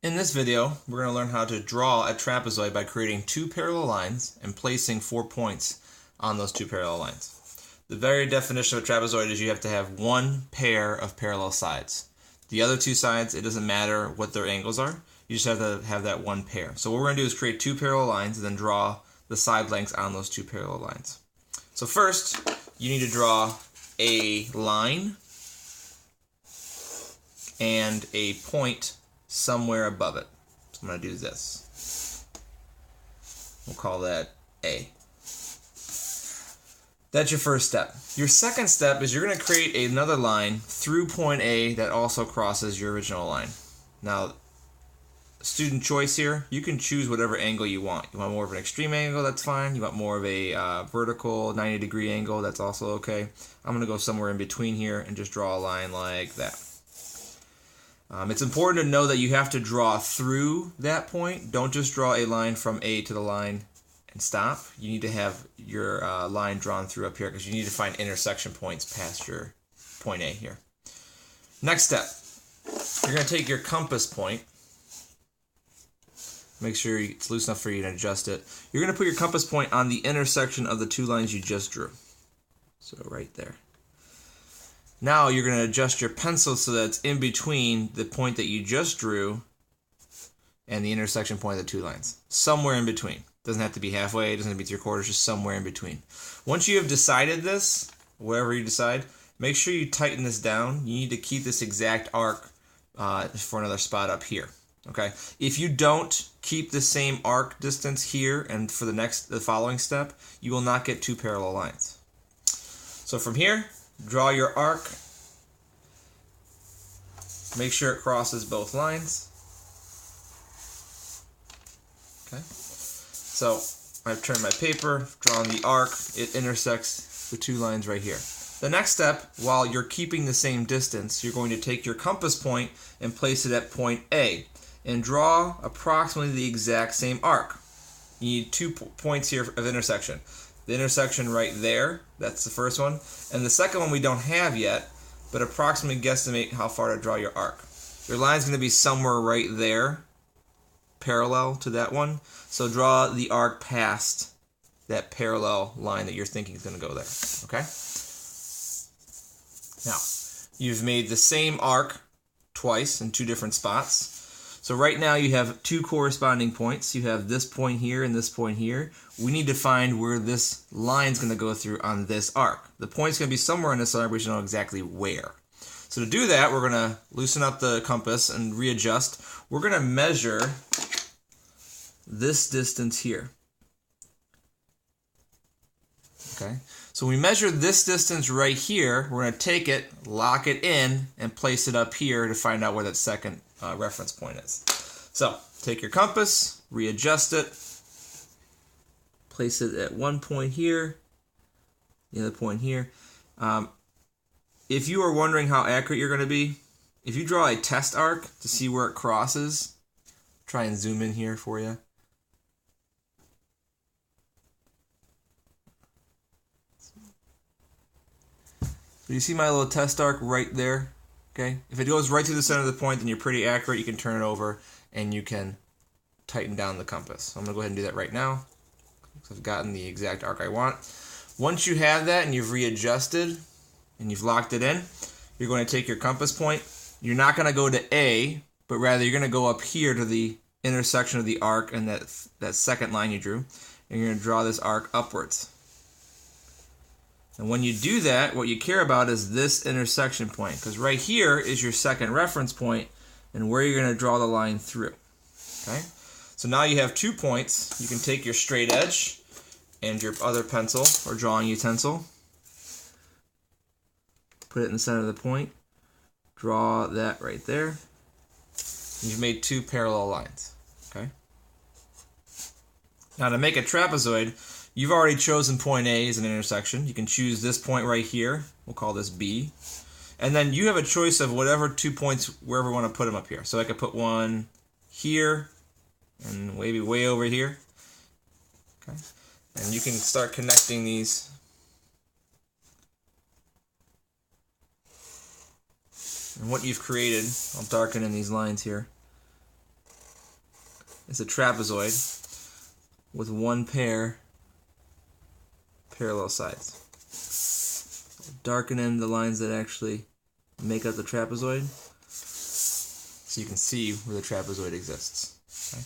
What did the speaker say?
In this video, we're going to learn how to draw a trapezoid by creating two parallel lines and placing 4 points on those two parallel lines. The very definition of a trapezoid is you have to have one pair of parallel sides. The other two sides, it doesn't matter what their angles are, you just have to have that one pair. So what we're going to do is create two parallel lines and then draw the side lengths on those two parallel lines. So first, you need to draw a line and a point somewhere above it. So I'm going to do this. We'll call that A. That's your first step. Your second step is you're going to create another line through point A that also crosses your original line. Now, student choice here, you can choose whatever angle you want. You want more of an extreme angle, that's fine. You want more of a vertical 90-degree angle, that's also okay. I'm going to go somewhere in between here and just draw a line like that. It's important to know that you have to draw through that point. Don't just draw a line from A to the line and stop. You need to have your line drawn through up here because you need to find intersection points past your point A here. Next step, you're going to take your compass point. Make sure it's loose enough for you to adjust it. You're going to put your compass point on the intersection of the two lines you just drew. So right there. Now you're going to adjust your pencil so that it's in between the point that you just drew and the intersection point of the two lines. Somewhere in between. Doesn't have to be halfway, it doesn't have to be 3/4, just somewhere in between. Once you have decided this, whatever you decide, make sure you tighten this down. You need to keep this exact arc for another spot up here. Okay. If you don't keep the same arc distance here and for the following step, you will not get two parallel lines. So from here, draw your arc. Make sure it crosses both lines. Okay. So I've turned my paper, drawn the arc. It intersects the two lines right here. The next step, while you're keeping the same distance, you're going to take your compass point and place it at point A and draw approximately the exact same arc. You need 2 points here of intersection. The intersection right there, that's the first one. And the second one we don't have yet, but approximately guesstimate how far to draw your arc. Your line's going to be somewhere right there, parallel to that one. So draw the arc past that parallel line that you're thinking is going to go there. Okay? Now, you've made the same arc twice in two different spots. So right now you have two corresponding points. You have this point here and this point here. We need to find where this line's going to go through on this arc. The point's going to be somewhere in this arc, but we don't know exactly where. So to do that, we're going to loosen up the compass and readjust. We're going to measure this distance here. Okay. So we measure this distance right here. We're going to take it, lock it in, and place it up here to find out where that second reference point is. So take your compass, readjust it, place it at one point here, the other point here. If you are wondering how accurate you're going to be, if you draw a test arc to see where it crosses, try and zoom in here for you. So you see my little test arc right there? Okay. If it goes right through the center of the point, then you're pretty accurate. You can turn it over and you can tighten down the compass. So I'm going to go ahead and do that right now because I've gotten the exact arc I want. Once you have that and you've readjusted and you've locked it in, you're going to take your compass point. You're not going to go to A, but rather you're going to go up here to the intersection of the arc and that second line you drew, and you're going to draw this arc upwards. And when you do that, what you care about is this intersection point, because right here is your second reference point and where you're going to draw the line through. Okay? So now you have 2 points. You can take your straight edge and your other pencil or drawing utensil, put it in the center of the point, draw that right there. You've made 2 parallel lines. Okay? Now to make a trapezoid, you've already chosen point A as an intersection. You can choose this point right here. We'll call this B. And then you have a choice of whatever 2 points, wherever we want to put them up here. So I could put one here and maybe way over here. Okay. And you can start connecting these. And what you've created, I'll darken in these lines here, is a trapezoid with one pair parallel sides. Darken in the lines that actually make up the trapezoid so you can see where the trapezoid exists. Okay?